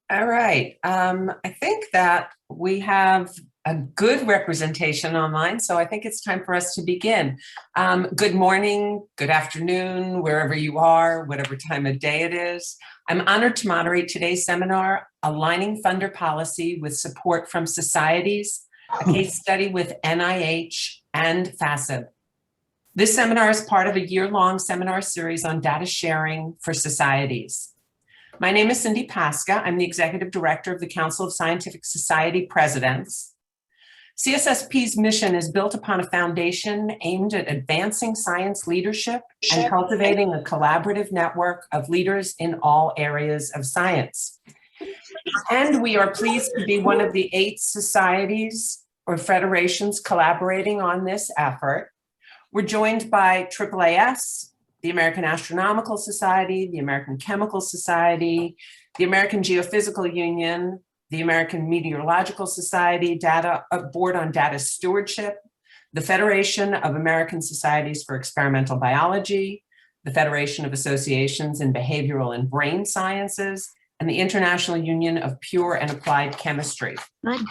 All right. I think that we have a good representation online, so I think it's time for us to begin. Good morning, good afternoon, wherever you are, whatever time of day it is. I'm honored to moderate today's seminar, Aligning Funder Policy with Support from Societies, a case study with NIH and FASEB. This seminar is part of a year-long seminar series on data sharing for societies. My name is Cindy Pasca. I'm the Executive Director of the Council of Scientific Society Presidents. CSSP's mission is built upon a foundation aimed at advancing science leadership and cultivating a collaborative network of leaders in all areas of science. And we are pleased to be one of the 8 societies or federations collaborating on this effort. We're joined by AAAS, the American Astronomical Society, the American Chemical Society, the American Geophysical Union, the American Meteorological Society, Board on Data Stewardship, the Federation of American Societies for Experimental Biology, the Federation of Associations in Behavioral and Brain Sciences, and the International Union of Pure and Applied Chemistry. Good.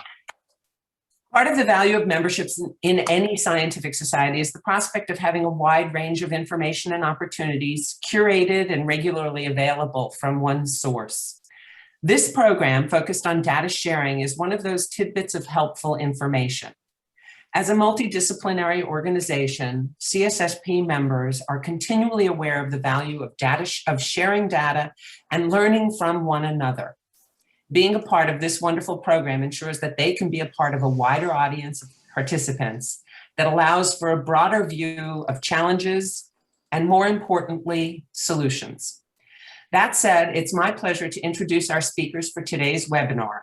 Part of the value of memberships in any scientific society is the prospect of having a wide range of information and opportunities curated and regularly available from one source. This program, focused on data sharing, is one of those tidbits of helpful information. As a multidisciplinary organization, CSSP members are continually aware of the value of sharing data and learning from one another. Being a part of this wonderful program ensures that they can be a part of a wider audience of participants that allows for a broader view of challenges and, more importantly, solutions. That said, it's my pleasure to introduce our speakers for today's webinar.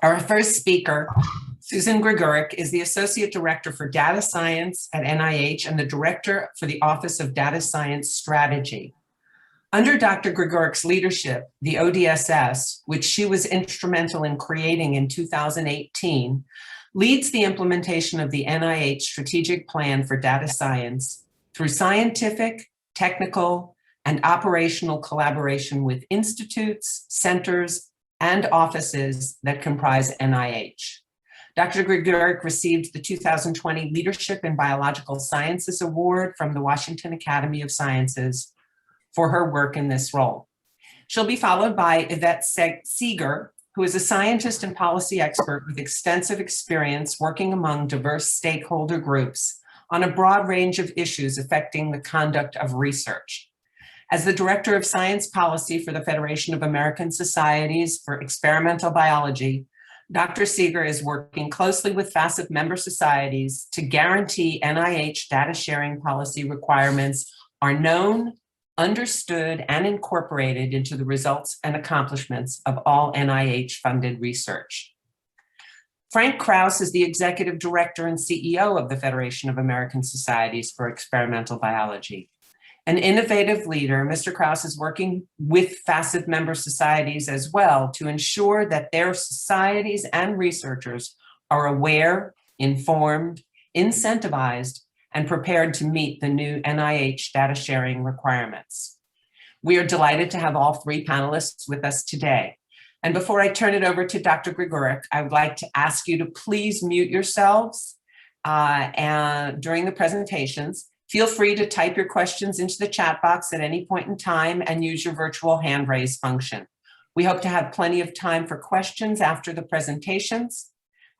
Our first speaker, Susan Gregurick, is the Associate Director for Data Science at NIH and the Director for the Office of Data Science Strategy. Under Dr. Gregurick's leadership, the ODSS, which she was instrumental in creating in 2018, leads the implementation of the NIH Strategic Plan for Data Science through scientific, technical, and operational collaboration with institutes, centers, and offices that comprise NIH. Dr. Gregurick received the 2020 Leadership in Biological Sciences Award from the Washington Academy of Sciences for her work in this role. She'll be followed by Yvette Seger, who is a scientist and policy expert with extensive experience working among diverse stakeholder groups on a broad range of issues affecting the conduct of research. As the Director of Science Policy for the Federation of American Societies for Experimental Biology, Dr. Seger is working closely with FASEB member societies to guarantee NIH data sharing policy requirements are known, understood, and incorporated into the results and accomplishments of all NIH-funded research. Frank Krause is the Executive Director and CEO of the Federation of American Societies for Experimental Biology. An innovative leader, Mr. Krause is working with FASEB member societies as well to ensure that their societies and researchers are aware, informed, incentivized, and prepared to meet the new NIH data sharing requirements. We are delighted to have all 3 panelists with us today. And before I turn it over to Dr. Gregurick, I would like to ask you to please mute yourselves during the presentations. Feel free to type your questions into the chat box at any point in time and use your virtual hand raise function. We hope to have plenty of time for questions after the presentations.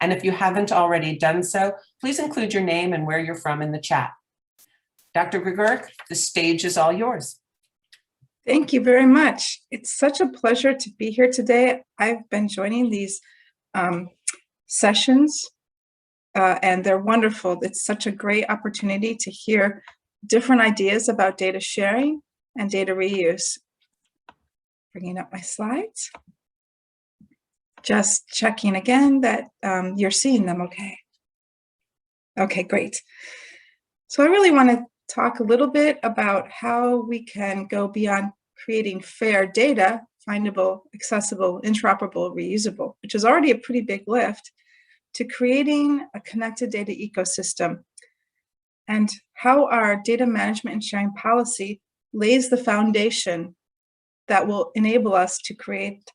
And if you haven't already done so, please include your name and where you're from in the chat. Dr. Gregurick, the stage is all yours. Thank you very much. It's such a pleasure to be here today. I've been joining these sessions and they're wonderful. It's such a great opportunity to hear different ideas about data sharing and data reuse. Bringing up my slides. Just checking again that you're seeing them okay. Okay, great. So I really want to talk a little bit about how we can go beyond creating fair data, findable, accessible, interoperable, reusable, which is already a pretty big lift, to creating a connected data ecosystem, and how our data management and sharing policy lays the foundation that will enable us to create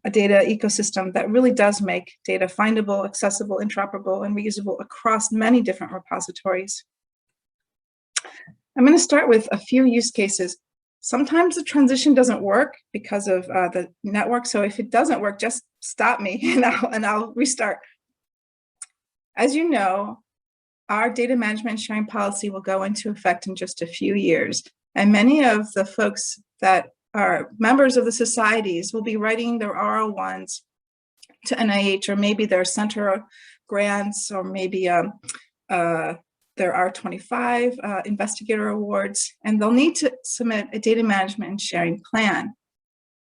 a data ecosystem that really does make data findable, accessible, interoperable, and reusable across many different repositories. I'm going to start with a few use cases. Sometimes the transition doesn't work because of the network. So if it doesn't work, just stop me and I'll restart. As you know, our data management and sharing policy will go into effect in just a few years. And many of the folks that are members of the societies will be writing their R01s to NIH, or maybe their center grants, or maybe there are 25 investigator awards, and they'll need to submit a data management and sharing plan.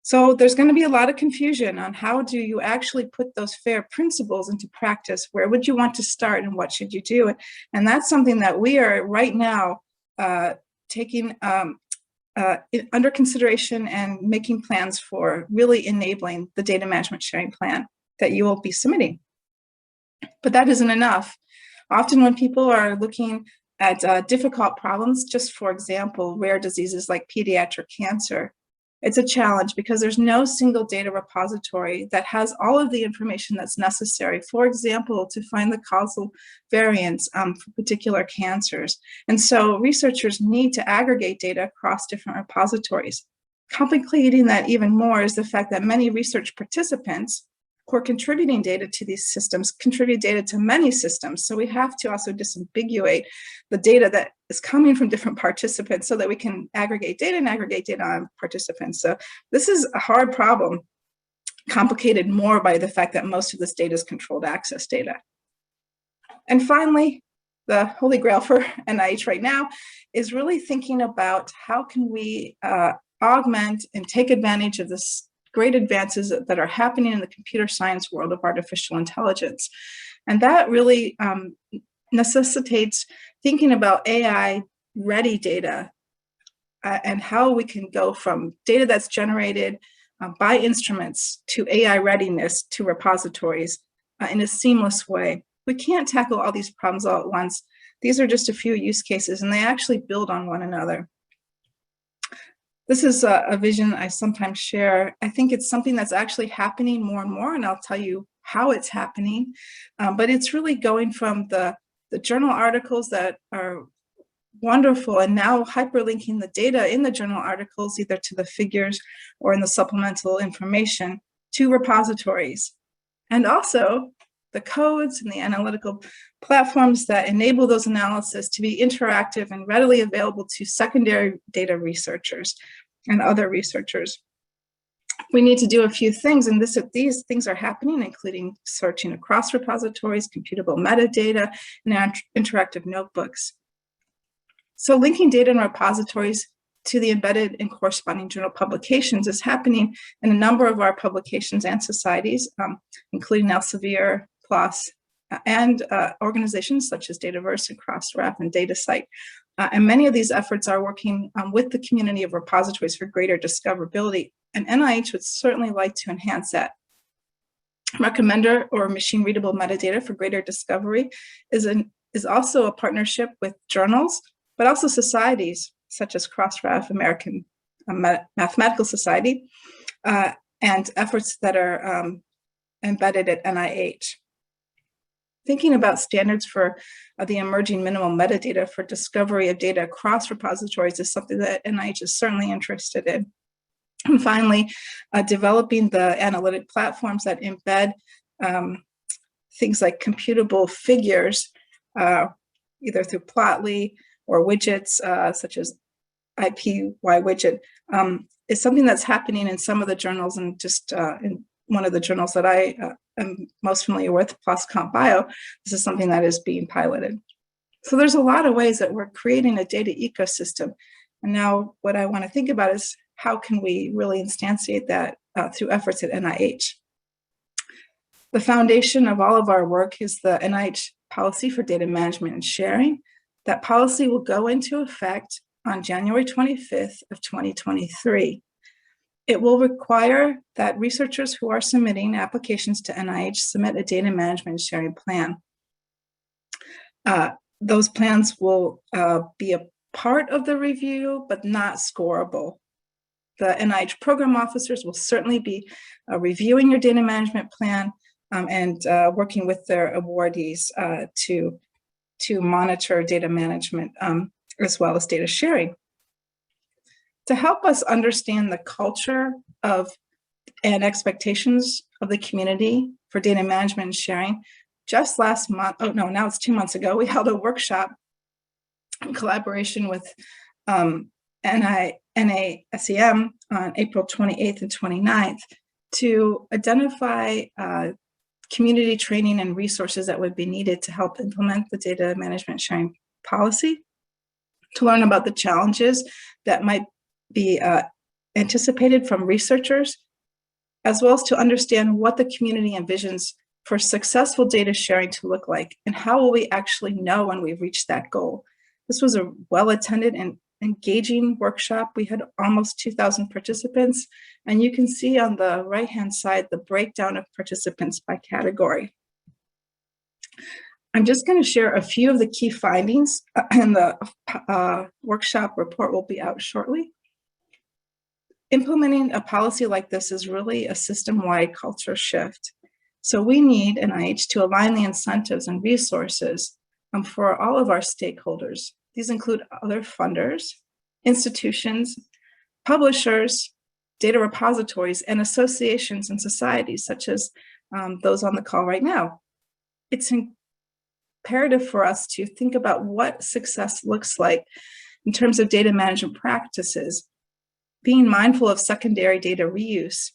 So there's going to be a lot of confusion on how do you actually put those FAIR principles into practice? Where would you want to start, and what should you do? And that's something that we are right now taking under consideration and making plans for really enabling the data management sharing plan that you will be submitting. But that isn't enough. Often when people are looking at difficult problems, just for example, rare diseases like pediatric cancer, it's a challenge because there's no single data repository that has all of the information that's necessary, for example, to find the causal variants for particular cancers. And so researchers need to aggregate data across different repositories. Complicating that even more is the fact that many research participants who are contributing data to these systems contribute data to many systems. So we have to also disambiguate the data that is coming from different participants so that we can aggregate data and aggregate data on participants. So this is a hard problem, complicated more by the fact that most of this data is controlled access data. And finally, the holy grail for NIH right now is really thinking about how can we augment and take advantage of this great advances that are happening in the computer science world of artificial intelligence. And that really necessitates thinking about AI-ready data and how we can go from data that's generated by instruments to AI readiness to repositories in a seamless way. We can't tackle all these problems all at once. These are just a few use cases, and they actually build on one another. This is a vision I sometimes share. I think it's something that's actually happening more and more, and I'll tell you how it's happening. But it's really going from the journal articles that are wonderful and now hyperlinking the data in the journal articles either to the figures or in the supplemental information to repositories. And also the codes and the analytical platforms that enable those analyses to be interactive and readily available to secondary data researchers and other researchers. We need to do a few things, and these things are happening, including searching across repositories, computable metadata, and interactive notebooks. So linking data in repositories to the embedded and corresponding journal publications is happening in a number of our publications and societies, including Elsevier, PLOS, and organizations such as Dataverse and Crossref and DataCite. And many of these efforts are working with the community of repositories for greater discoverability, and NIH would certainly like to enhance that. Recommender or machine readable metadata for greater discovery is also a partnership with journals, but also societies such as Crossref, American Mathematical Society, and efforts that are embedded at NIH. Thinking about standards for the emerging minimal metadata for discovery of data across repositories is something that NIH is certainly interested in. And finally, developing the analytic platforms that embed things like computable figures, either through Plotly or widgets such as IPY widget, is something that's happening in some of the journals, and just in one of the journals that I am most familiar with, PLOS Comp Bio, this is something that is being piloted. So there's a lot of ways that we're creating a data ecosystem. And now what I want to think about is how can we really instantiate that through efforts at NIH. The foundation of all of our work is the NIH policy for data management and sharing. That policy will go into effect on January 25th of 2023. It will require that researchers who are submitting applications to NIH submit a data management and sharing plan. Those plans will be a part of the review, but not scoreable. The NIH program officers will certainly be reviewing your data management plan and working with their awardees to monitor data management as well as data sharing. To help us understand the culture of and expectations of the community for data management and sharing, just last month, oh no, now it's 2 months ago, we held a workshop in collaboration with NIH FASEB on April 28th and 29th to identify community training and resources that would be needed to help implement the data management sharing policy, to learn about the challenges that might be anticipated from researchers, as well as to understand what the community envisions for successful data sharing to look like, and how will we actually know when we've reached that goal. This was a well-attended and engaging workshop. We had almost 2,000 participants, and you can see on the right-hand side the breakdown of participants by category. I'm just going to share a few of the key findings, and the workshop report will be out shortly. Implementing a policy like this is really a system-wide culture shift. So we need NIH to align the incentives and resources for all of our stakeholders. These include other funders, institutions, publishers, data repositories, and associations and societies such as those on the call right now. It's imperative for us to think about what success looks like in terms of data management practices, being mindful of secondary data reuse,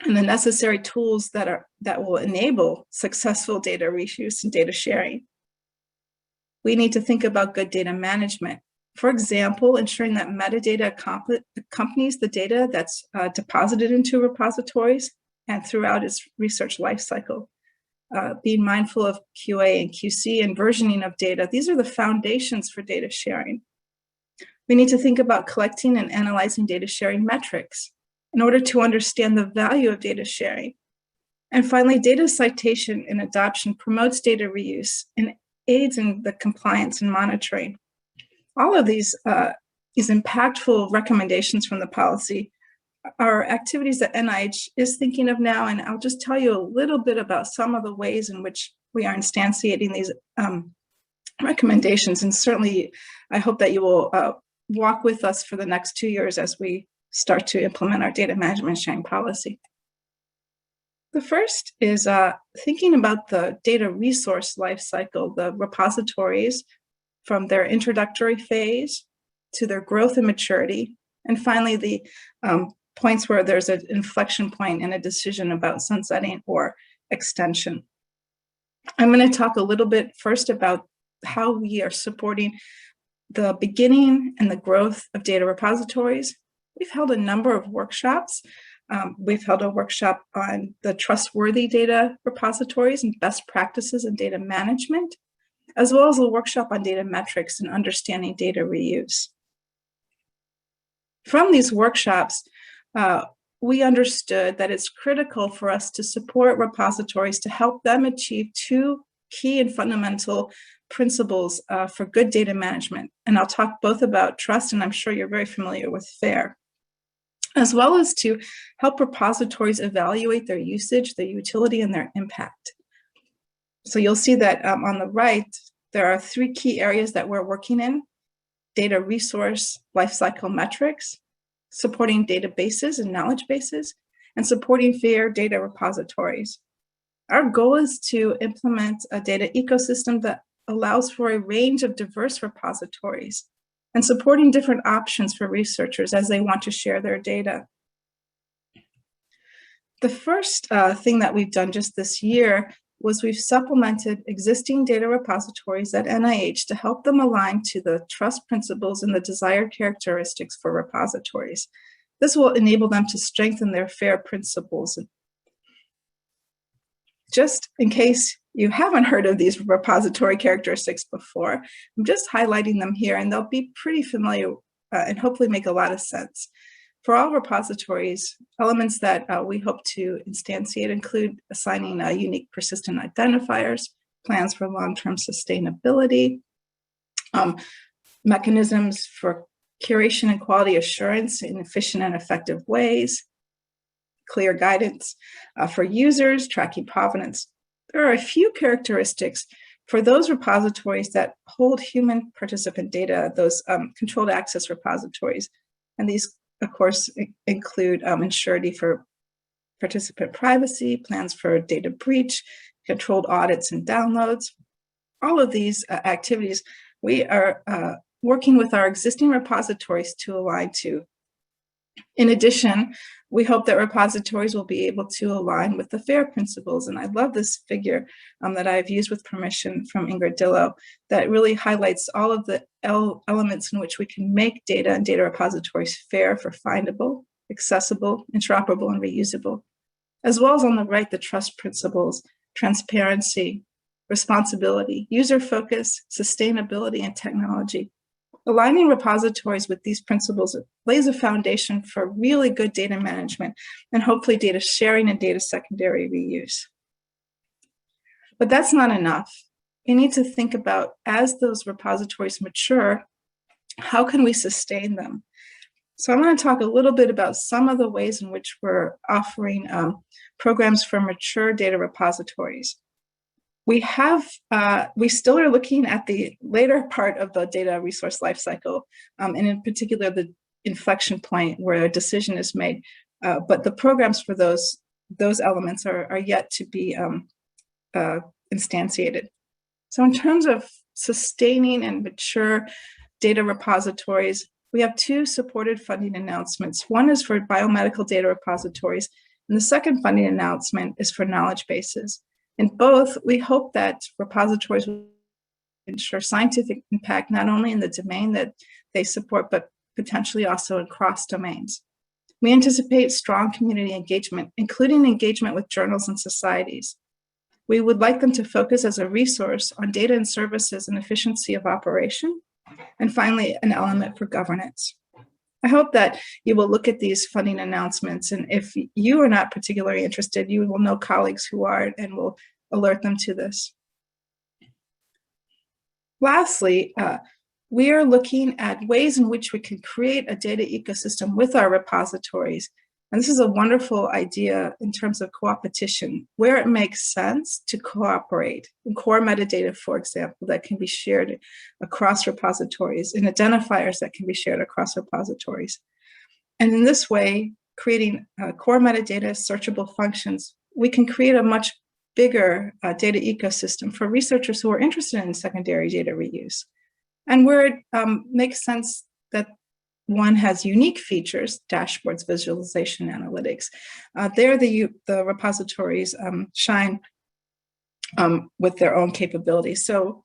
and the necessary tools that will enable successful data reuse and data sharing. We need to think about good data management. For example, ensuring that metadata accompanies the data that's deposited into repositories and throughout its research lifecycle. Being mindful of QA and QC and versioning of data. These are the foundations for data sharing. We need to think about collecting and analyzing data sharing metrics in order to understand the value of data sharing. And finally, data citation and adoption promotes data reuse and aids in the compliance and monitoring. All of these impactful recommendations from the policy are activities that NIH is thinking of now, and I'll just tell you a little bit about some of the ways in which we are instantiating these recommendations, and certainly I hope that you will walk with us for the next 2 years as we start to implement our data management sharing policy. The first is thinking about the data resource lifecycle, the repositories from their introductory phase to their growth and maturity, and finally the points where there's an inflection point and a decision about sunsetting or extension. I'm going to talk a little bit first about how we are supporting the beginning and the growth of data repositories. We've held a number of workshops. We've held a workshop on the trustworthy data repositories and best practices in data management, as well as a workshop on data metrics and understanding data reuse. From these workshops, we understood that it's critical for us to support repositories to help them achieve two key and fundamental principles for good data management. And I'll talk both about trust, and I'm sure you're very familiar with FAIR, as well as to help repositories evaluate their usage, their utility, and their impact. So you'll see that on the right, there are 3 key areas that we're working in: data resource lifecycle metrics, supporting databases and knowledge bases, and supporting FAIR data repositories. Our goal is to implement a data ecosystem that allows for a range of diverse repositories and supporting different options for researchers as they want to share their data. The first thing that we've done just this year was we've supplemented existing data repositories at NIH to help them align to the trust principles and the desired characteristics for repositories. This will enable them to strengthen their FAIR principles. Just in case you haven't heard of these repository characteristics before, I'm just highlighting them here, and they'll be pretty familiar and hopefully make a lot of sense. For all repositories, elements that we hope to instantiate include assigning unique persistent identifiers, plans for long-term sustainability, mechanisms for curation and quality assurance in efficient and effective ways, clear guidance for users, tracking provenance. There are a few characteristics for those repositories that hold human participant data, those controlled access repositories. And these, of course, include ensurety for participant privacy, plans for data breach, controlled audits and downloads. All of these activities we are working with our existing repositories to align to. In addition, we hope that repositories will be able to align with the FAIR principles. And I love this figure that I've used with permission from Ingrid Dillow that really highlights all of the elements in which we can make data and data repositories fair for findable, accessible, interoperable, and reusable, as well as on the right, the trust principles, transparency, responsibility, user focus, sustainability, and technology. Aligning repositories with these principles lays a foundation for really good data management and hopefully data sharing and data secondary reuse. But that's not enough. We need to think about, as those repositories mature, how can we sustain them? So I want to talk a little bit about some of the ways in which we're offering programs for mature data repositories. We still are looking at the later part of the data resource lifecycle, and in particular, the inflection point where a decision is made. But the programs for those elements are yet to be instantiated. So in terms of sustaining and mature data repositories, we have two supported funding announcements. One is for biomedical data repositories, and the second funding announcement is for knowledge bases. In both, we hope that repositories will ensure scientific impact not only in the domain that they support, but potentially also in cross domains. We anticipate strong community engagement, including engagement with journals and societies. We would like them to focus as a resource on data and services and efficiency of operation, and finally, an element for governance. I hope that you will look at these funding announcements, and if you are not particularly interested, you will know colleagues who are and will alert them to this. Lastly, we are looking at ways in which we can create a data ecosystem with our repositories. And this is a wonderful idea in terms of co-opetition, where it makes sense to cooperate in core metadata, for example, that can be shared across repositories, and identifiers that can be shared across repositories. And in this way, creating core metadata searchable functions, we can create a much bigger data ecosystem for researchers who are interested in secondary data reuse. And where it makes sense that one has unique features, dashboards, visualization, analytics. There, the repositories shine with their own capabilities. So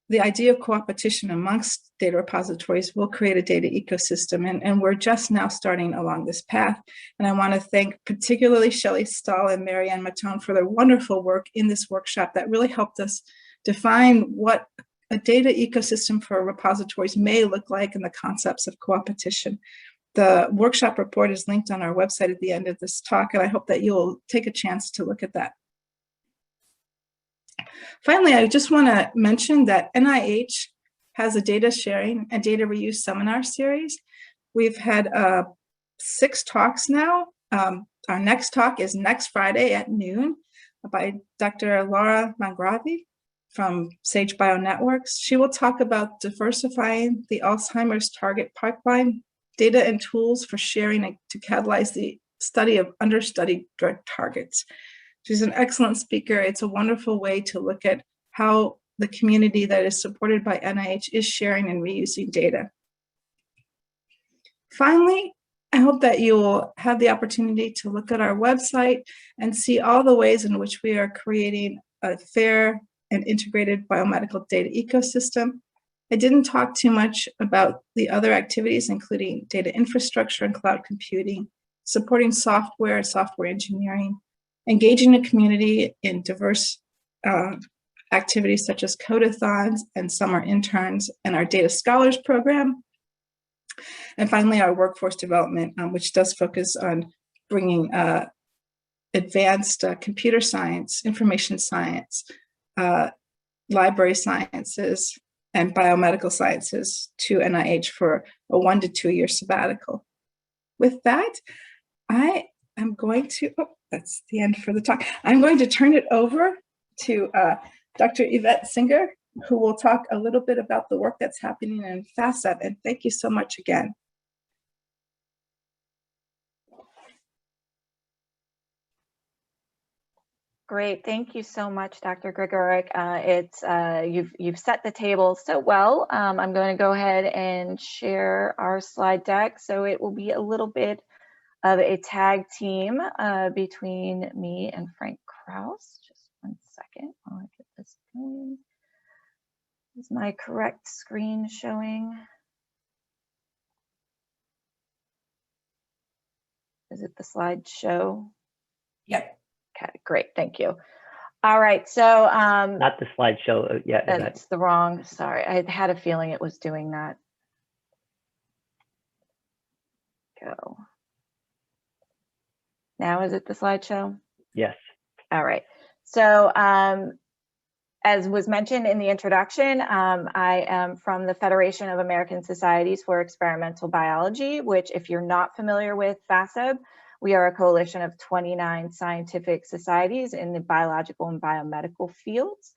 the idea of co-opetition amongst data repositories will create a data ecosystem, and we're just now starting along this path. And I want to thank particularly Shelley Stahl and Marianne Matone for their wonderful work in this workshop that really helped us define what a data ecosystem for repositories may look like and the concepts of co-opetition. The workshop report is linked on our website at the end of this talk, and I hope that you'll take a chance to look at that. Finally, I just want to mention that NIH has a data sharing and data reuse seminar series. We've had 6 talks now. Our next talk is next Friday at noon by Dr. Laura Mangravi from Sage Bionetworks. She will talk about diversifying the Alzheimer's target pipeline, data and tools for sharing to catalyze the study of understudied drug targets. She's an excellent speaker. It's a wonderful way to look at how the community that is supported by NIH is sharing and reusing data. Finally, I hope that you will have the opportunity to look at our website and see all the ways in which we are creating a fair and integrated biomedical data ecosystem. I didn't talk too much about the other activities, including data infrastructure and cloud computing, supporting software and software engineering, engaging the community in diverse activities such as codeathons and summer interns, and our data scholars program. And finally, our workforce development, which does focus on bringing advanced computer science, information science, library sciences, and biomedical sciences to NIH for a 1 to 2 year sabbatical. With that, I am going to, that's the end for the talk. I'm going to turn it over to Dr. Yvette Seger, who will talk a little bit about the work that's happening in FASEB. And thank you so much again. Great, thank you so much, Dr. Gregurick. You've set the table so well. I'm going to go ahead and share our slide deck. So it will be a little bit of a tag team between me and Frank Krause. Just 1 second while I get this going. Is my correct screen showing? Is it the slideshow? Yep. Okay, great, thank you. All right, so not the slideshow yet. That's the wrong. Sorry, I had a feeling it was doing that. Go. Now is it the slideshow? Yes. All right. So as was mentioned in the introduction, I am from the Federation of American Societies for Experimental Biology, which, if you're not familiar with FASEB, we are a coalition of 29 scientific societies in the biological and biomedical fields.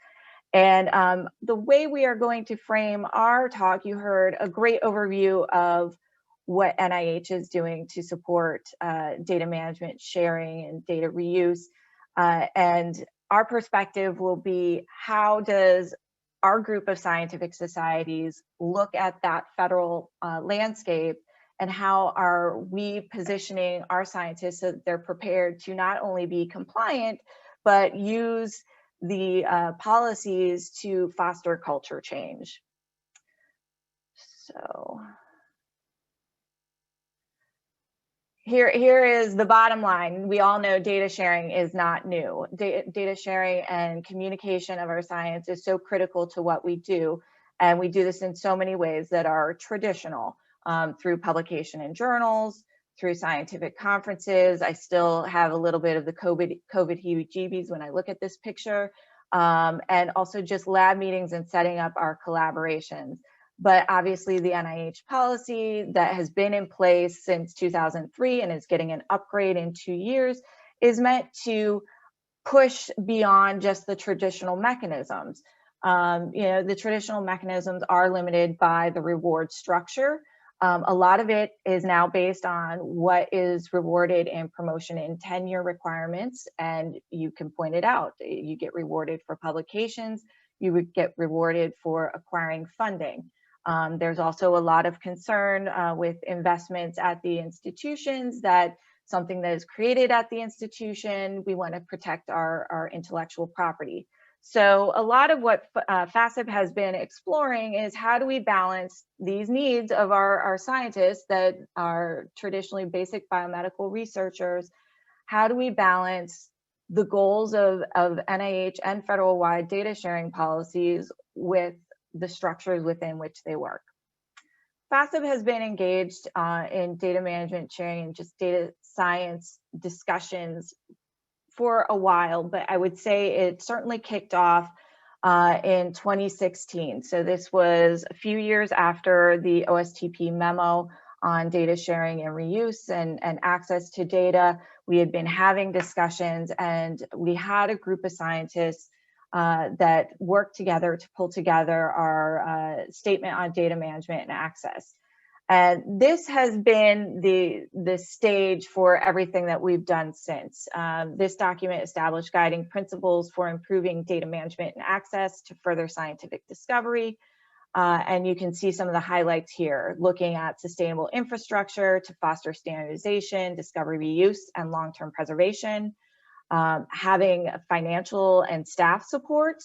And the way we are going to frame our talk, you heard a great overview of what NIH is doing to support data management, sharing, and data reuse. And our perspective will be, how does our group of scientific societies look at that federal landscape, and how are we positioning our scientists so that they're prepared to not only be compliant, but use the policies to foster culture change. So here is the bottom line. We all know data sharing is not new. Data sharing and communication of our science is so critical to what we do. And we do this in so many ways that are traditional, through publication in journals, through scientific conferences. I still have a little bit of the COVID heebie-jeebies when I look at this picture, and also just lab meetings and setting up our collaborations. But obviously the NIH policy that has been in place since 2003 and is getting an upgrade in 2 years is meant to push beyond just the traditional mechanisms. The traditional mechanisms are limited by the reward structure. A lot of it is now based on what is rewarded in promotion and tenure requirements, and you can point it out. You get rewarded for publications, you would get rewarded for acquiring funding. There's also a lot of concern with investments at the institutions, that something that is created at the institution, we want to protect our intellectual property. So a lot of what FASEB has been exploring is, how do we balance these needs of our scientists that are traditionally basic biomedical researchers? How do we balance the goals of NIH and federal-wide data sharing policies with the structures within which they work? FASEB has been engaged in data management, sharing, and just data science discussions for a while, but I would say it certainly kicked off in 2016. So this was a few years after the OSTP memo on data sharing and reuse and access to data. We had been having discussions, and we had a group of scientists that worked together to pull together our statement on data management and access. And this has been the stage for everything that we've done since. This document established guiding principles for improving data management and access to further scientific discovery. And you can see some of the highlights here, looking at sustainable infrastructure to foster standardization, discovery, reuse, and long-term preservation, having financial and staff support,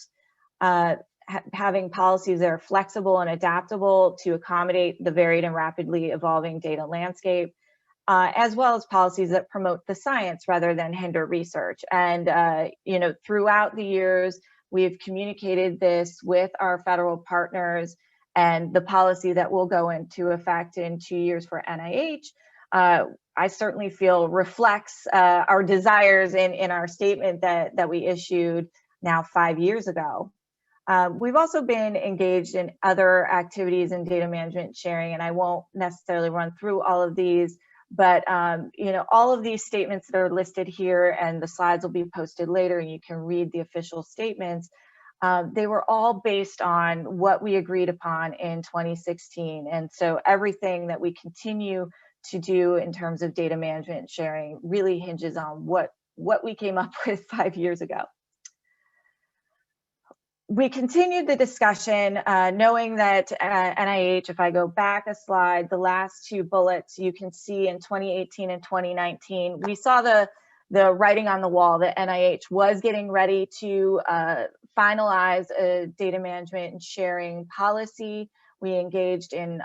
having policies that are flexible and adaptable to accommodate the varied and rapidly evolving data landscape, as well as policies that promote the science rather than hinder research. And throughout the years, we've communicated this with our federal partners, and the policy that will go into effect in 2 years for NIH, I certainly feel reflects our desires in our statement that we issued now 5 years ago. We've also been engaged in other activities in data management sharing, and I won't necessarily run through all of these, but you know, all of these statements that are listed here, and the slides will be posted later, and you can read the official statements. They were all based on what we agreed upon in 2016. And so everything that we continue to do in terms of data management and sharing really hinges on what we came up with 5 years ago. We continued the discussion knowing that NIH, if I go back a slide, the last 2 bullets, you can see in 2018 and 2019, we saw the writing on the wall that NIH was getting ready to finalize a data management and sharing policy. We engaged in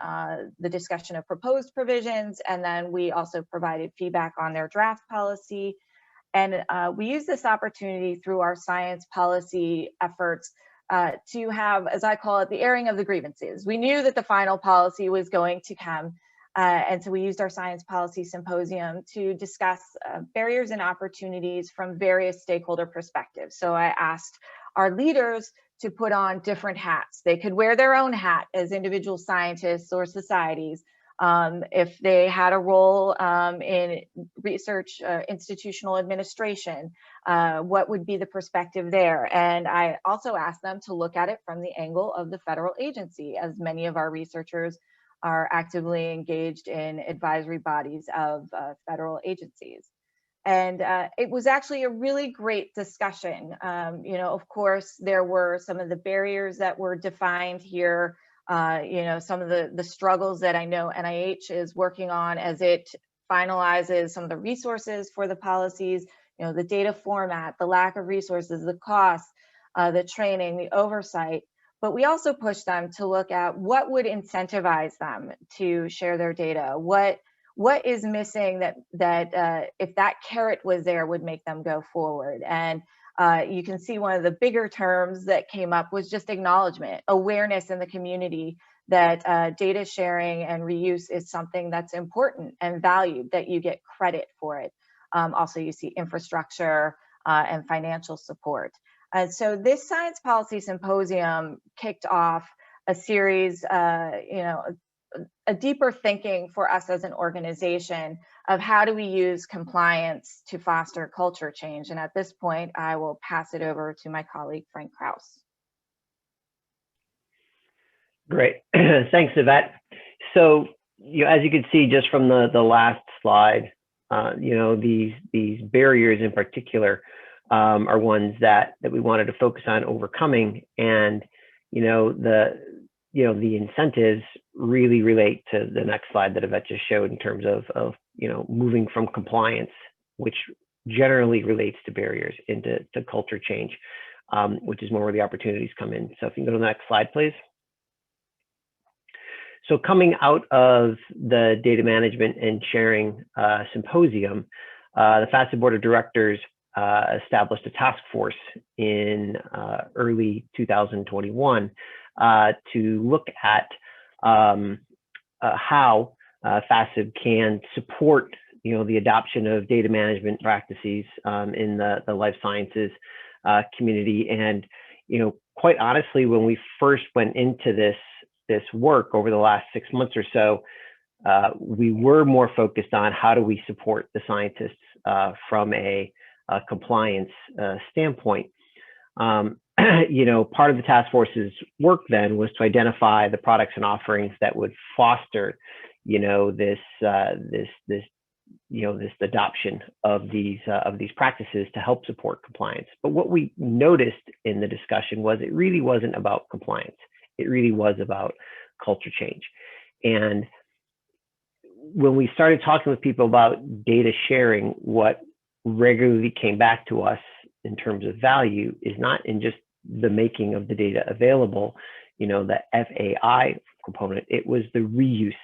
the discussion of proposed provisions, and then we also provided feedback on their draft policy. And we used this opportunity through our science policy efforts to have, as I call it, the airing of the grievances. We knew that the final policy was going to come, and so we used our science policy symposium to discuss barriers and opportunities from various stakeholder perspectives. So I asked our leaders to put on different hats. They could wear their own hat as individual scientists or societies. If they had a role in research, institutional administration, what would be the perspective there? And I also asked them to look at it from the angle of the federal agency, as many of our researchers are actively engaged in advisory bodies of federal agencies. And it was actually a really great discussion. You know, of course, there were some of the barriers that were defined here. You know, some of the struggles that I know NIH is working on as it finalizes some of the resources for the policies, you know, the data format, the lack of resources, the costs, the training, the oversight. But we also push them to look at what would incentivize them to share their data. What is missing that if that carrot was there would make them go forward. And you can see one of the bigger terms that came up was just acknowledgement, awareness in the community that data sharing and reuse is something that's important and valued, that you get credit for it. Also, you see infrastructure and financial support. And so this science policy symposium kicked off a series, you know, a deeper thinking for us as an organization of how do we use compliance to foster culture change. And at this point, I will pass it over to my colleague, Frank Krause. Great, thanks, Yvette. So, as you can see just from the last slide, you know, these barriers in particular are ones that we wanted to focus on overcoming, and you know, the incentives really relate to the next slide that Yvette just showed in terms of you know, moving from compliance, which generally relates to barriers, into culture change, which is more where the opportunities come in. So if you can go to the next slide, please. So coming out of the data management and sharing symposium, the FASEB Board of Directors established a task force in early 2021 to look at how FASEB can support, you know, the adoption of data management practices in the life sciences community. And, you know, quite honestly, when we first went into this work over the last 6 months or so, we were more focused on how do we support the scientists from a compliance standpoint. You know, part of the task force's work then was to identify the products and offerings that would foster, you know, this adoption of these practices to help support compliance. But what we noticed in the discussion was it really wasn't about compliance. It really was about culture change. And when we started talking with people about data sharing, what regularly came back to us in terms of value is not in just the making of the data available, you know, the FAI component. It was the reuse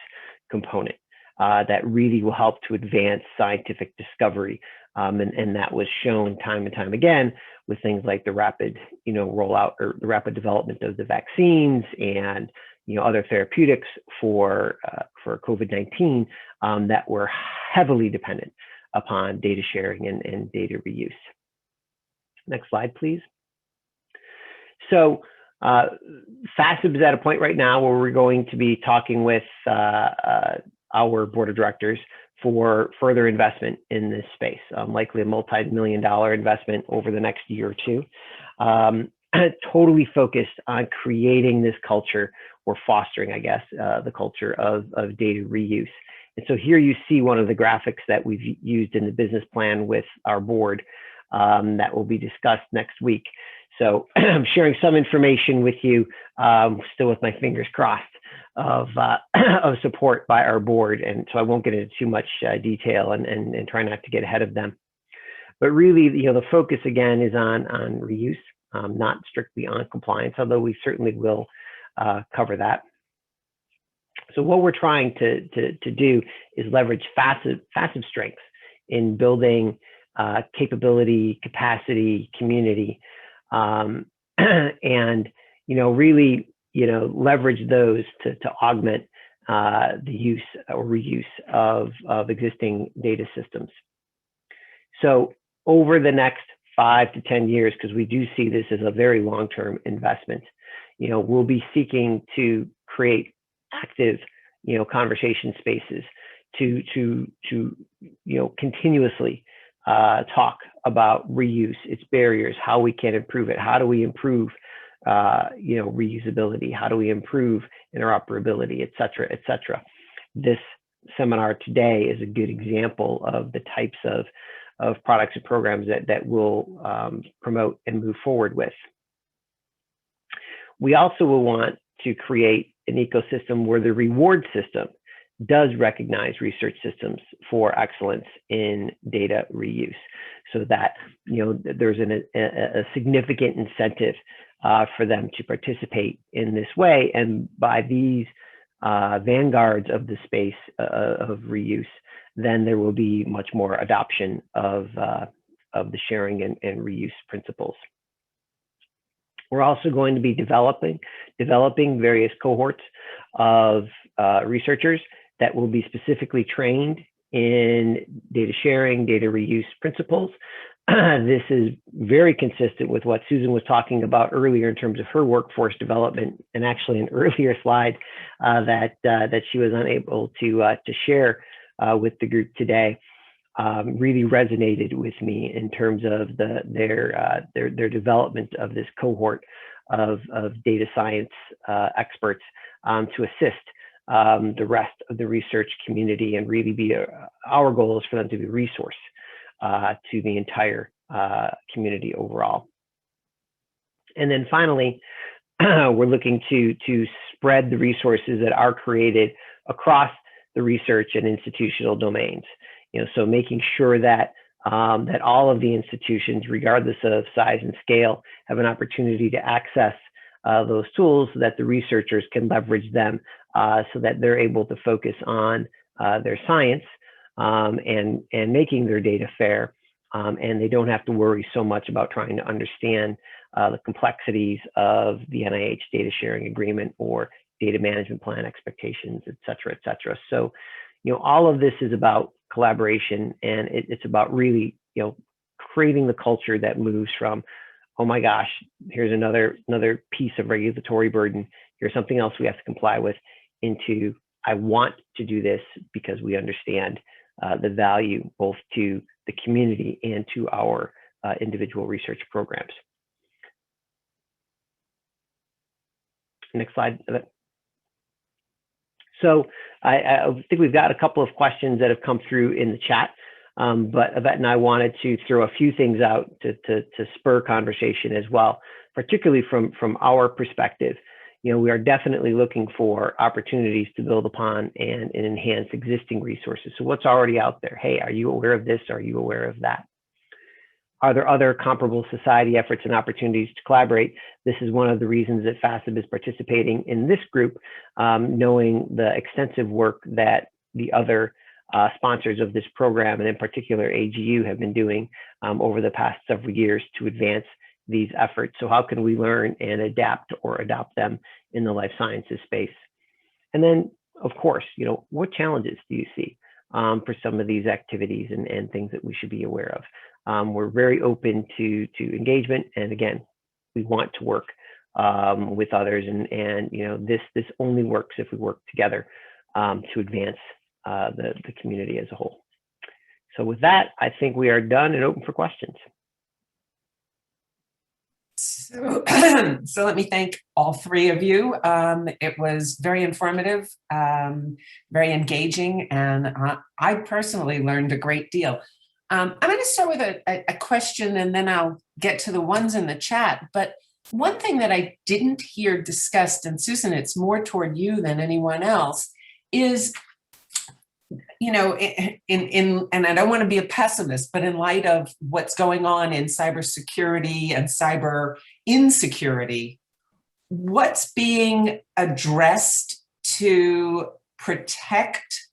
component that really will help to advance scientific discovery. And that was shown time and time again with things like the rapid, you know, rollout or the rapid development of the vaccines and, you know, other therapeutics for COVID-19 that were heavily dependent upon data sharing and data reuse. Next slide, please. So FASEB is at a point right now where we're going to be talking with our board of directors for further investment in this space, likely a multi-million-dollar investment over the next year or two, totally focused on creating this culture, or fostering, I guess, the culture of data reuse. And so here you see one of the graphics that we've used in the business plan with our board that will be discussed next week. So I'm sharing some information with you, still with my fingers crossed, of support by our board. And so I won't get into too much detail and try not to get ahead of them. But really, the focus again is on reuse, not strictly on compliance, although we certainly will cover that. So what we're trying to do is leverage FASEB strengths in building capability, capacity, community, and really leverage those to augment the use or reuse of existing data systems. So over the next 5 to 10 years, because we do see this as a very long-term investment, we'll be seeking to create active, conversation spaces to continuously talk about reuse, its barriers, how we can improve it, how do we improve, reusability, how do we improve interoperability, et cetera, et cetera. This seminar today is a good example of the types of products and programs that we'll promote and move forward with. We also will want to create an ecosystem where the reward system does recognize research systems for excellence in data reuse, so that there's a significant incentive for them to participate in this way. And by these vanguards of the space of reuse, then there will be much more adoption of the sharing and reuse principles. We're also going to be developing various cohorts of researchers that will be specifically trained in data sharing, data reuse principles. This is very consistent with what Susan was talking about earlier in terms of her workforce development, and actually an earlier slide that she was unable to share with the group today really resonated with me in terms of their development of this cohort of data science experts to assist the rest of the research community, and really be our goal is for them to be a resource to the entire community overall. And then finally, we're looking to spread the resources that are created across the research and institutional domains. So making sure that that all of the institutions, regardless of size and scale, have an opportunity to access those tools, so that the researchers can leverage them, so that they're able to focus on their science and making their data fair, and they don't have to worry so much about trying to understand the complexities of the NIH Data Sharing Agreement or data management plan expectations, et cetera, et cetera. So, all of this is about collaboration, and it's about really, creating the culture that moves from, oh my gosh, here's another piece of regulatory burden, here's something else we have to comply with, into I want to do this because we understand the value both to the community and to our individual research programs. Next slide. So I think we've got a couple of questions that have come through in the chat, but Yvette and I wanted to throw a few things out to spur conversation as well, particularly from our perspective. We are definitely looking for opportunities to build upon and enhance existing resources. So what's already out there? Hey, are you aware of this? Are you aware of that? Are there other comparable society efforts and opportunities to collaborate? This is one of the reasons that FASEB is participating in this group, knowing the extensive work that the other sponsors of this program, and in particular AGU, have been doing over the past several years to advance these efforts. So how can we learn and adapt or adopt them in the life sciences space? And then, of course, what challenges do you see for some of these activities and things that we should be aware of? We're very open to engagement, and again, we want to work with others, and this only works if we work together to advance the community as a whole. So with that, I think we are done and open for questions. So, so let me thank all three of you. It was very informative, very engaging, and I personally learned a great deal. I'm going to start with a question, and then I'll get to the ones in the chat. But one thing that I didn't hear discussed, and Susan, it's more toward you than anyone else, is, and I don't want to be a pessimist, but in light of what's going on in cybersecurity and cyber insecurity, what's being addressed to protect,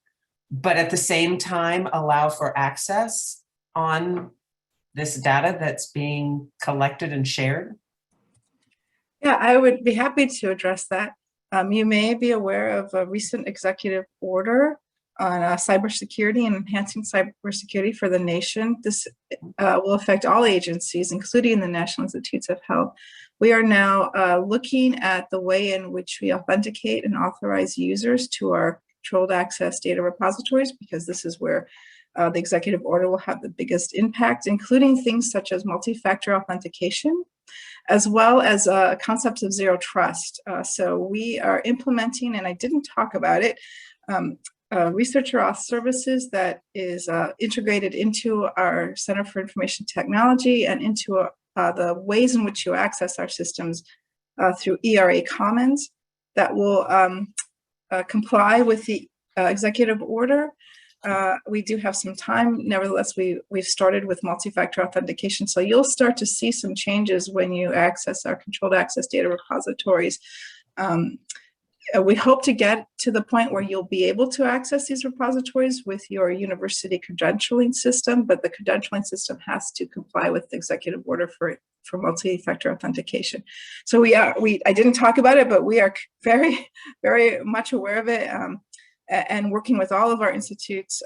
but at the same time allow for access on this data that's being collected and shared? Yeah, I would be happy to address that. You may be aware of a recent executive order on cybersecurity and enhancing cybersecurity for the nation. This will affect all agencies, including the National Institutes of Health. We are now looking at the way in which we authenticate and authorize users to our controlled access data repositories, because this is where the executive order will have the biggest impact, including things such as multi-factor authentication, as well as concepts of zero trust. So we are implementing, and I didn't talk about it, researcher auth services that is integrated into our Center for Information Technology and into the ways in which you access our systems through ERA Commons that will comply with the executive order. We do have some time. Nevertheless, we've started with multi-factor authentication. So you'll start to see some changes when you access our controlled access data repositories. We hope to get to the point where you'll be able to access these repositories with your university credentialing system, but the credentialing system has to comply with the executive order for multi-factor authentication. So I didn't talk about it, but we are very, very much aware of it. And working with all of our institutes,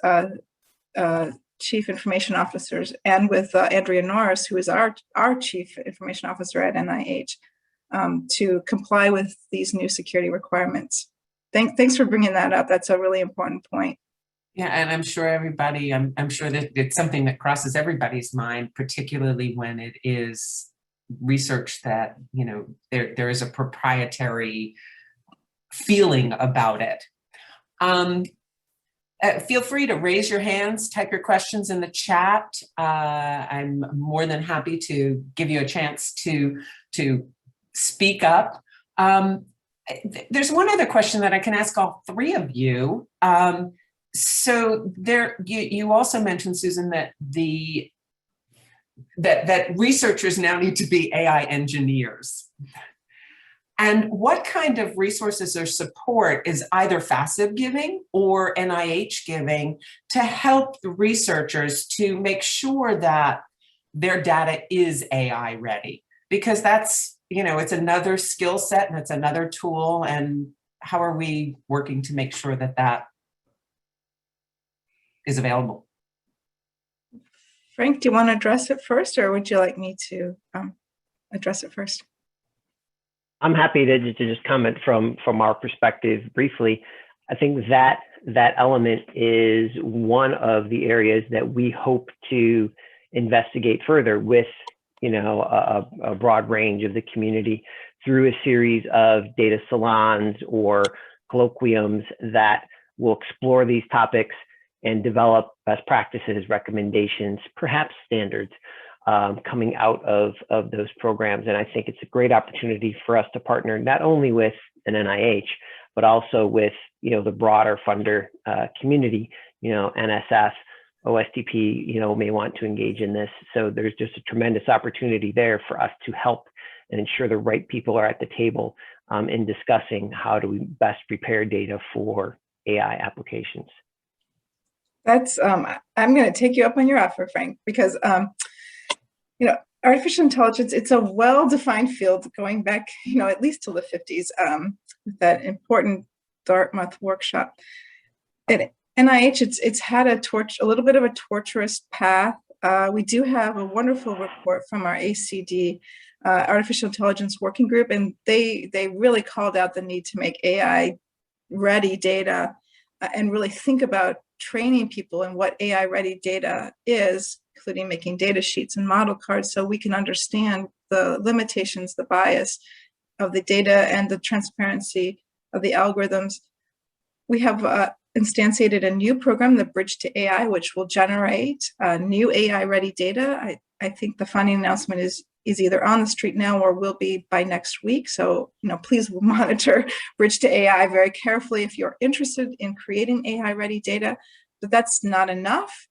chief information officers, and with Andrea Norris, who is our chief information officer at NIH, to comply with these new security requirements. Thanks for bringing that up. That's a really important point. Yeah, and I'm sure everybody, I'm sure that it's something that crosses everybody's mind, particularly when it is research that, there is a proprietary feeling about it. Feel free to raise your hands, type your questions in the chat. I'm more than happy to give you a chance to speak up. There's one other question that I can ask all three of you. So you also mentioned, Susan, that that researchers now need to be AI engineers. And what kind of resources or support is either FASEB giving or NIH giving to help the researchers to make sure that their data is AI ready? Because that's, it's another skill set and it's another tool. And how are we working to make sure that that is available? Frank, do you want to address it first, or would you like me to address it first? I'm happy to just comment from our perspective briefly. I think that element is one of the areas that we hope to investigate further with, a broad range of the community through a series of data salons or colloquiums that will explore these topics and develop best practices, recommendations, perhaps standards coming out of those programs. And I think it's a great opportunity for us to partner not only with an NIH, but also with, the broader funder community, NSF, OSTP, may want to engage in this. So there's just a tremendous opportunity there for us to help and ensure the right people are at the table in discussing how do we best prepare data for AI applications. That's, I'm going to take you up on your offer, Frank, because, artificial intelligence, it's a well-defined field going back, at least till the 50s, with that important Dartmouth workshop. At NIH, it's had a little bit of a torturous path we do have a wonderful report from our ACD, Artificial Intelligence Working Group, and they really called out the need to make AI ready data and really think about training people in what AI ready data is, including making data sheets and model cards so we can understand the limitations, the bias of the data and the transparency of the algorithms. We have instantiated a new program, the Bridge to AI, which will generate new AI ready data. I think the funding announcement is either on the street now or will be by next week. So, please monitor Bridge to AI very carefully if you're interested in creating AI ready data, but that's not enough.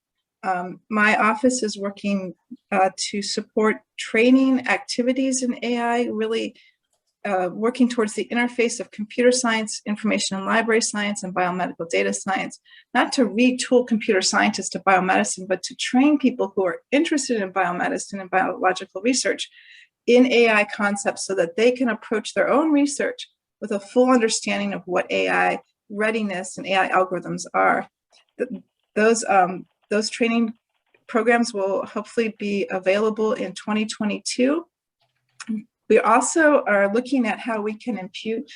My office is working to support training activities in AI, really working towards the interface of computer science, information and library science, and biomedical data science, not to retool computer scientists to biomedicine, but to train people who are interested in biomedicine and biological research in AI concepts so that they can approach their own research with a full understanding of what AI readiness and AI algorithms are. Those training programs will hopefully be available in 2022. We also are looking at how we can impute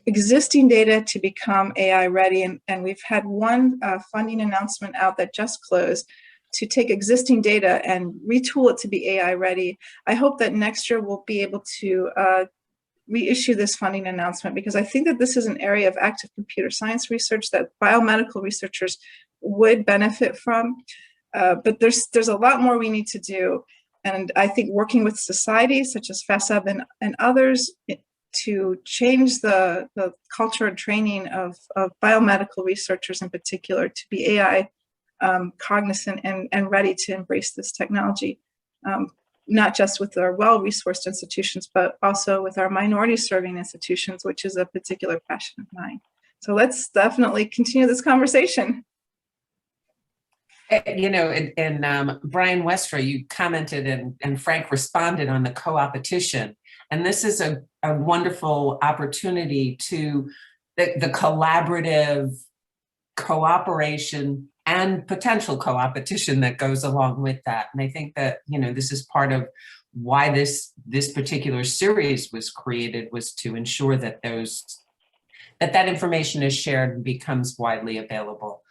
existing data to become AI ready. And we've had one funding announcement out that just closed to take existing data and retool it to be AI ready. I hope that next year we'll be able to reissue this funding announcement, because I think that this is an area of active computer science research that biomedical researchers would benefit from. But there's a lot more we need to do. And I think working with societies such as FASEB and others to change the culture and training of biomedical researchers in particular to be AI cognizant and ready to embrace this technology, not just with our well-resourced institutions, but also with our minority-serving institutions, which is a particular passion of mine. So let's definitely continue this conversation. Brian Westra, you commented and Frank responded on the co-opetition. And this is a wonderful opportunity to the collaborative cooperation and potential co-opetition that goes along with that. And I think that, this is part of why this particular series was created, was to ensure that that information is shared and becomes widely available.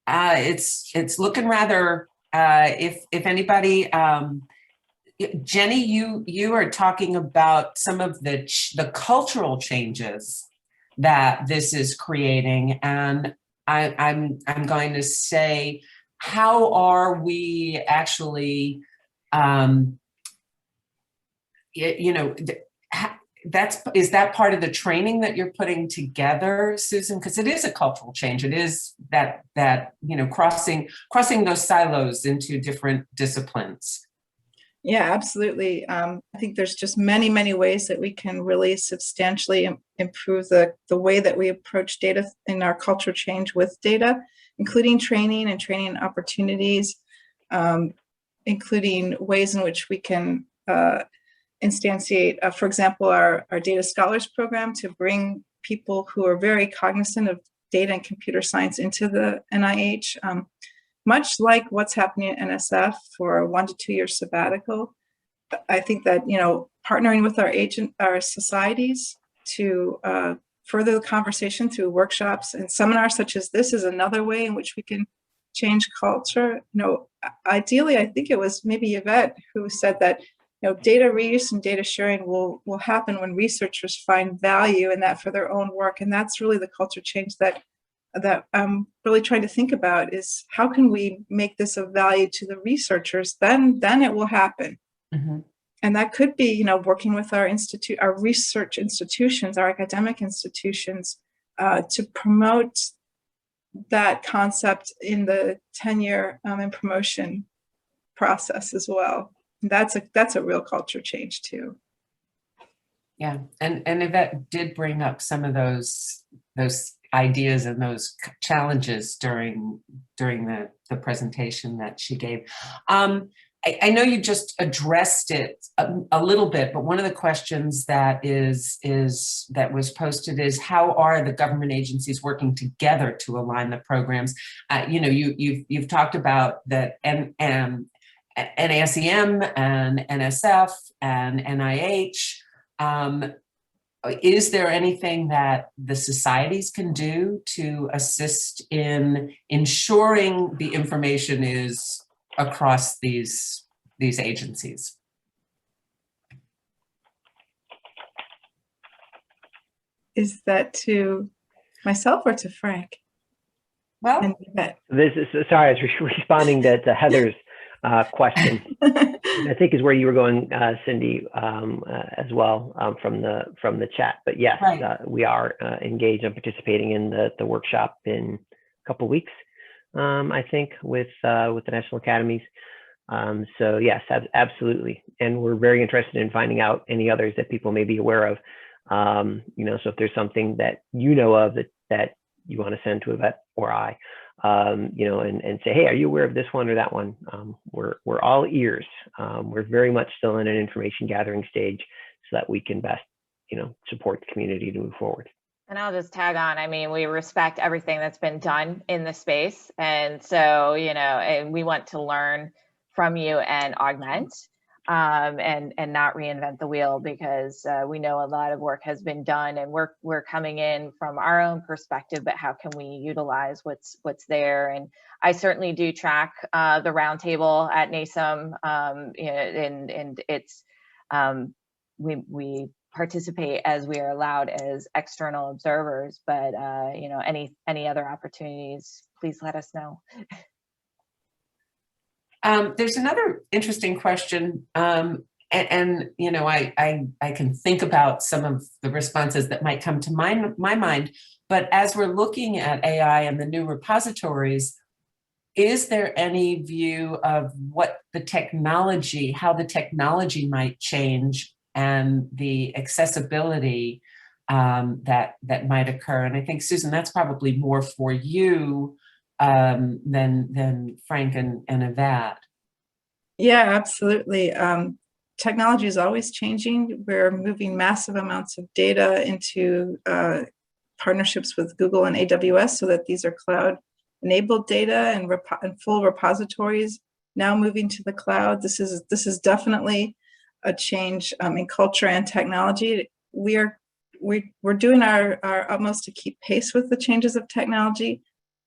It's looking rather, if anybody, Jenny, you are talking about some of the cultural changes that this is creating, and I'm going to say, how are we actually, is that part of the training that you're putting together, Susan? Because it is a cultural change. It is that crossing those silos into different disciplines. Yeah, absolutely. I think there's just many, many ways that we can really substantially improve the way that we approach data in our culture change with data, including training and training opportunities, including ways in which we can instantiate, for example, our Data Scholars program to bring people who are very cognizant of data and computer science into the NIH, much like what's happening at NSF for a 1 to 2 year sabbatical. I think that, partnering with our societies to further the conversation through workshops and seminars such as this is another way in which we can change culture. Ideally, I think it was maybe Yvette who said that data reuse and data sharing will happen when researchers find value in that for their own work. And that's really the culture change that I'm really trying to think about, is how can we make this of value to the researchers? Then it will happen. Mm-hmm. And that could be, working with our research institutions, our academic institutions, to promote that concept in the tenure and promotion process as well. That's a real culture change too. Yeah, and Yvette did bring up some of those ideas and those challenges during the presentation that she gave. I know you just addressed it a little bit, but one of the questions that that was posted is, how are the government agencies working together to align the programs? You've talked about that NASEM and NSF and NIH. Is there anything that the societies can do to assist in ensuring the information is across these agencies? Is that to myself or to Frank? Well, And Yvette? This is, sorry, I was responding to Heather's question. I think is where you were going, Cindy, as well, from the chat. But yes, right. We are engaged and participating in the workshop in a couple of weeks, I think, with the National Academies. So yes, absolutely, and we're very interested in finding out any others that people may be aware of. So if there's something that you know of that you want to send to Yvette or I, and say, hey, are you aware of this one or that one? We're all ears. We're very much still in an information gathering stage so that we can best, support the community to move forward. And I'll just tag on. I mean, we respect everything that's been done in the space. And so, and we want to learn from you and augment and not reinvent the wheel, because we know a lot of work has been done, and we're coming in from our own perspective, but how can we utilize what's there? And I certainly do track the roundtable at NASEM, and it's we participate as we are allowed as external observers, but any other opportunities, please let us know. There's another interesting question, and I can think about some of the responses that might come to my mind, but as we're looking at AI and the new repositories, is there any view of what the technology, how the technology might change and the accessibility that might occur? And I think, Susan, that's probably more for you than Frank and Yvette. Yeah, absolutely. Technology is always changing. We're moving massive amounts of data into partnerships with Google and AWS so that these are cloud-enabled data and full repositories now moving to the cloud. This is definitely a change in culture and technology. We're doing our utmost to keep pace with the changes of technology.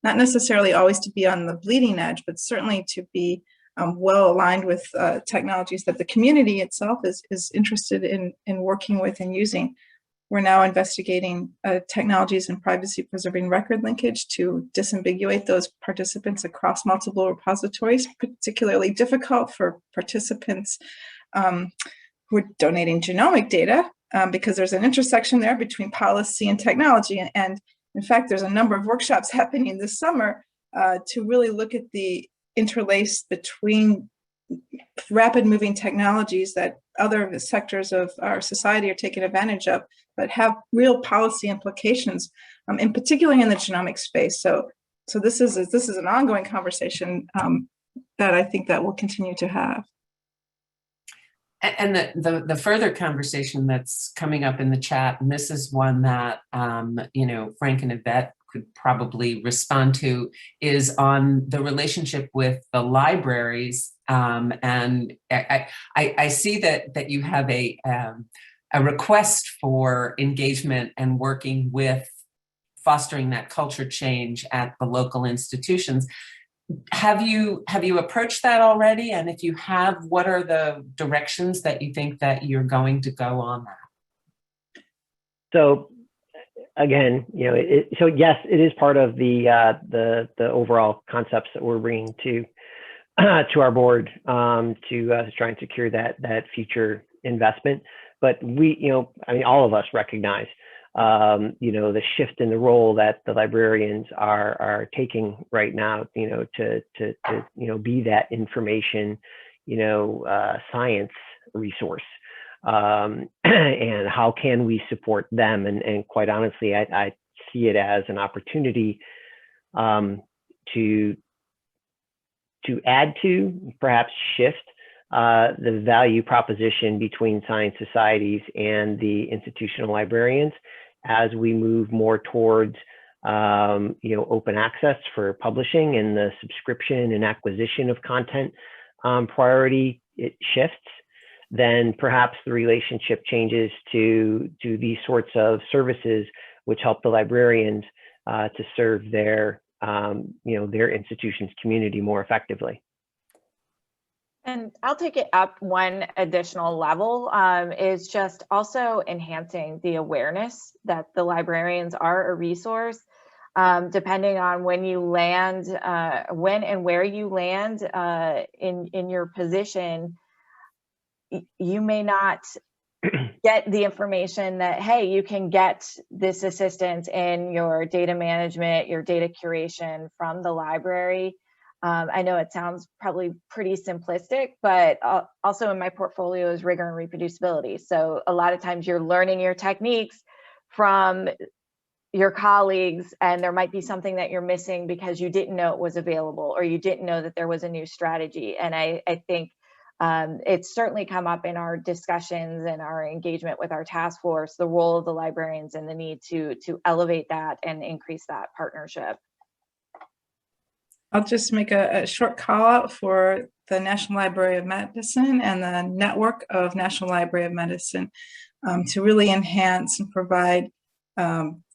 Not necessarily always to be on the bleeding edge, but certainly to be well aligned with technologies that the community itself is interested in working with and using. We're now investigating technologies in privacy preserving record linkage to disambiguate those participants across multiple repositories, particularly difficult for participants who are donating genomic data, because there's an intersection there between policy and technology. And in fact, there's a number of workshops happening this summer to really look at the interlace between rapid moving technologies that other sectors of our society are taking advantage of, but have real policy implications, in particular in the genomic space. So this is an ongoing conversation that I think that we'll continue to have. And the further conversation that's coming up in the chat, and this is one that Frank and Yvette could probably respond to, is on the relationship with the libraries. And I see that you have a request for engagement and working with fostering that culture change at the local institutions. Have you approached that already? And if you have, what are the directions that you think that you're going to go on that? So again, so yes, it is part of the overall concepts that we're bringing to our board to try and secure that future investment. But we, all of us recognize the shift in the role that the librarians are taking right now, to be that information, science resource, and how can we support them? And quite honestly, I see it as an opportunity to add to, perhaps shift the value proposition between science societies and the institutional librarians as we move more towards open access for publishing, and the subscription and acquisition of content priority, it shifts, then perhaps the relationship changes to these sorts of services, which help the librarians to serve their their institution's community more effectively. And I'll take it up one additional level, is just also enhancing the awareness that the librarians are a resource. Depending on when you land, when and where you land in your position, you may not get the information that, hey, you can get this assistance in your data management, your data curation from the library. I know it sounds probably pretty simplistic, but also in my portfolio is rigor and reproducibility. So a lot of times you're learning your techniques from your colleagues, and there might be something that you're missing because you didn't know it was available, or you didn't know that there was a new strategy. And I think it's certainly come up in our discussions and our engagement with our task force, the role of the librarians and the need to elevate that and increase that partnership. I'll just make a short call out for the National Library of Medicine and the network of National Library of Medicine to really enhance and provide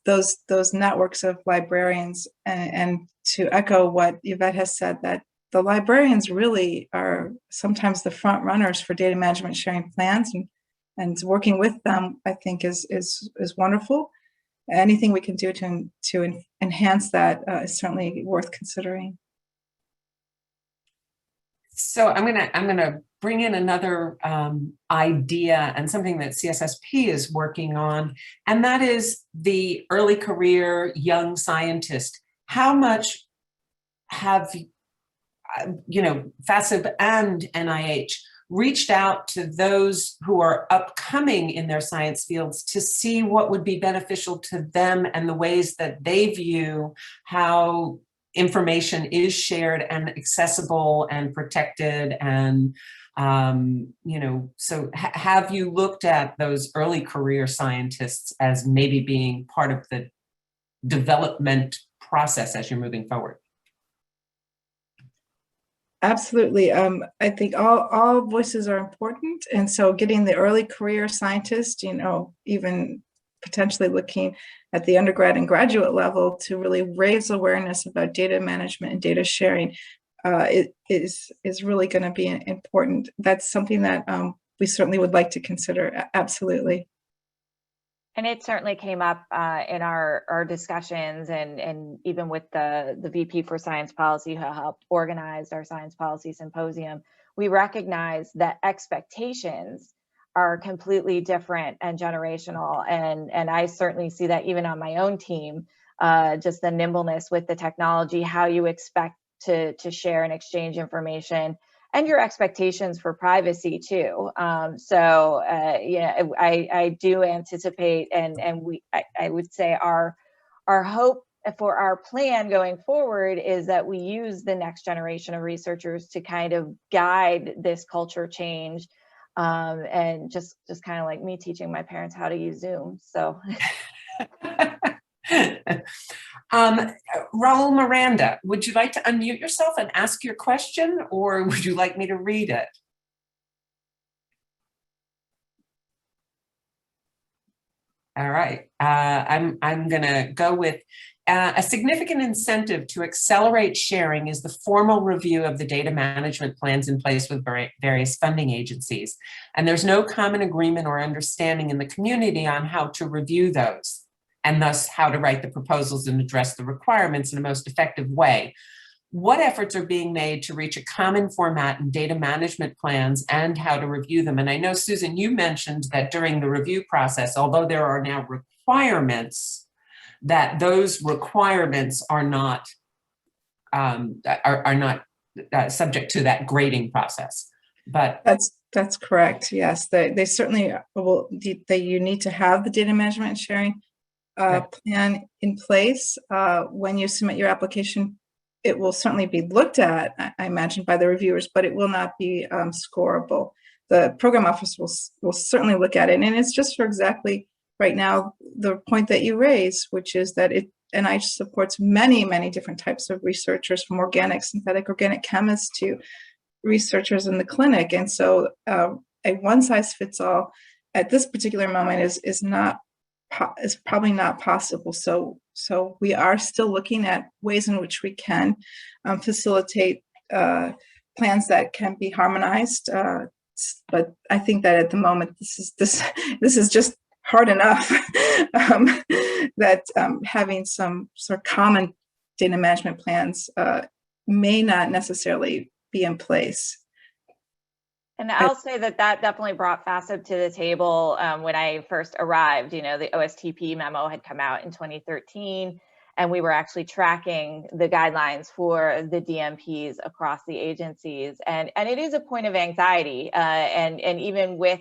those networks of librarians, and to echo what Yvette has said, that the librarians really are sometimes the front runners for data management sharing plans, and working with them, I think, is wonderful. Anything we can do to enhance that is certainly worth considering. So I'm gonna bring in another idea, and something that CSSP is working on, and that is the early career young scientist. How much have FASEB and NIH reached out to those who are upcoming in their science fields to see what would be beneficial to them and the ways that they view how information is shared and accessible and protected? And so have you looked at those early career scientists as maybe being part of the development process as you're moving forward? Absolutely. I think all voices are important. And so getting the early career scientists, even potentially looking at the undergrad and graduate level to really raise awareness about data management and data sharing is really going to be important. That's something that we certainly would like to consider. Absolutely. And it certainly came up in our discussions, and even with the VP for Science Policy, who helped organize our Science Policy Symposium. We recognize that expectations are completely different and generational, and I certainly see that even on my own team, just the nimbleness with the technology, how you expect to share and exchange information, and your expectations for privacy too. I do anticipate, and I would say our hope for our plan going forward is that we use the next generation of researchers to kind of guide this culture change, and just kind of like me teaching my parents how to use Zoom. So. Raul Miranda, would you like to unmute yourself and ask your question, or would you like me to read it? All right, I'm gonna go with a significant incentive to accelerate sharing is the formal review of the data management plans in place with various funding agencies. And there's no common agreement or understanding in the community on how to review those, and thus how to write the proposals and address the requirements in the most effective way. What efforts are being made to reach a common format in data management plans and how to review them? And I know, Susan, you mentioned that during the review process, although there are now requirements, that those requirements are not subject to that grading process. But that's correct. Yes, they certainly will. You need to have the data management and sharing plan in place when you submit your application it will certainly be looked at, I imagine, by the reviewers, but it will not be scoreable. The program office will certainly look at it, and it's just for exactly right now the point that you raise, which is that NIH supports many, many different types of researchers, from organic, synthetic, organic chemists to researchers in the clinic, and so a one-size-fits-all at this particular moment is probably not possible. So we are still looking at ways in which we can facilitate plans that can be harmonized. But I think that at the moment this is just hard enough that having some sort of common data management plans may not necessarily be in place. And I'll say that definitely brought FASEB to the table when I first arrived. You know, the OSTP memo had come out in 2013, and we were actually tracking the guidelines for the DMPs across the agencies. And it is a point of anxiety. And even with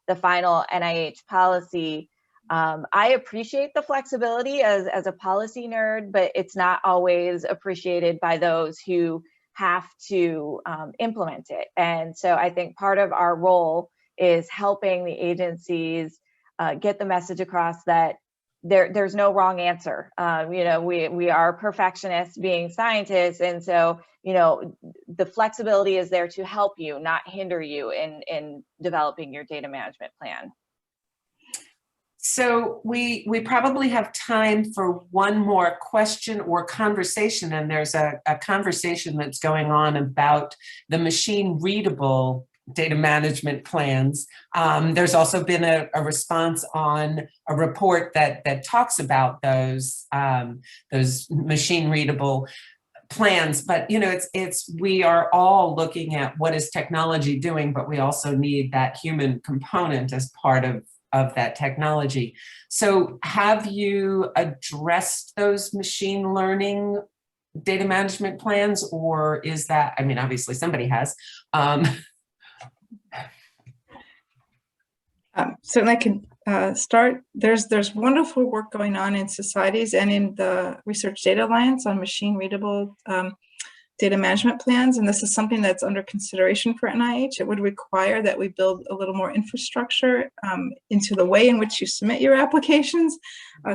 the final NIH policy, I appreciate the flexibility as a policy nerd, but it's not always appreciated by those who have to implement it. And so I think part of our role is helping the agencies get the message across that there's no wrong answer. You know, we are perfectionists being scientists. And so, you know, the flexibility is there to help you, not hinder you in developing your data management plan. So we probably have time for one more question or conversation, and there's a conversation that's going on about the machine readable data management plans. There's also been a response on a report that talks about those machine readable plans, but you know, we are all looking at what is technology doing, but we also need that human component as part of that technology. So have you addressed those machine learning data management plans, or is that, I mean, obviously somebody has. Certainly I can start. There's wonderful work going on in societies and in the Research Data Alliance on machine readable data management plans, and this is something that's under consideration for NIH. It would require that we build a little more infrastructure into the way in which you submit your applications.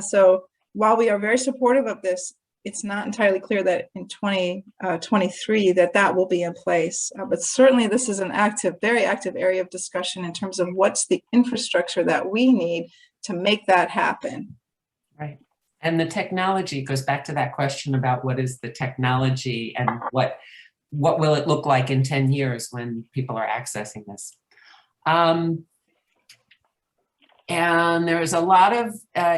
So while we are very supportive of this, it's not entirely clear that in 2023 that will be in place. But certainly this is an very active area of discussion in terms of what's the infrastructure that we need to make that happen. Right. And the technology goes back to that question about what is the technology and what will it look like in 10 years when people are accessing this. And there is a lot of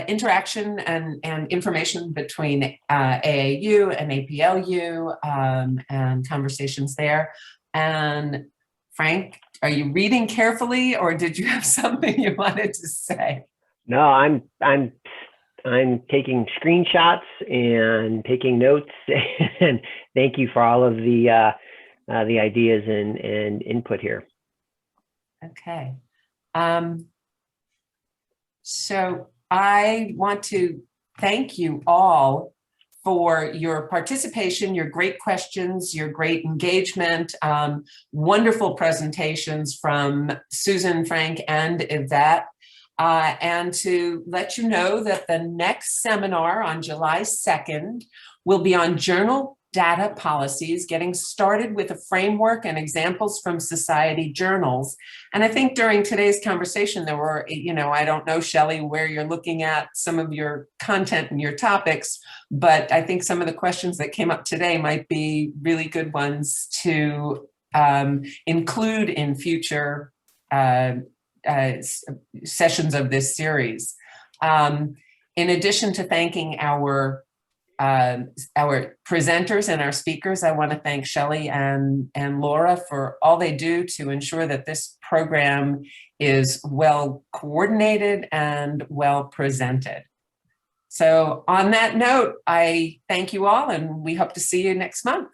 interaction and information between AAU and APLU and conversations there. And Frank, are you reading carefully, or did you have something you wanted to say? No, I'm taking screenshots and taking notes, and thank you for all of the ideas and input here. Okay. So I want to thank you all for your participation, your great questions, your great engagement, wonderful presentations from Susan, Frank, and Yvette. And to let you know that the next seminar on July 2nd will be on journal data policies, getting started with a framework and examples from society journals. And I think during today's conversation, there were, you know, I don't know, Shelley, where you're looking at some of your content and your topics, but I think some of the questions that came up today might be really good ones to include in future sessions of this series. In addition to thanking our presenters and our speakers, I want to thank Shelley and Laura for all they do to ensure that this program is well coordinated and well presented. So on that note, I thank you all, and we hope to see you next month.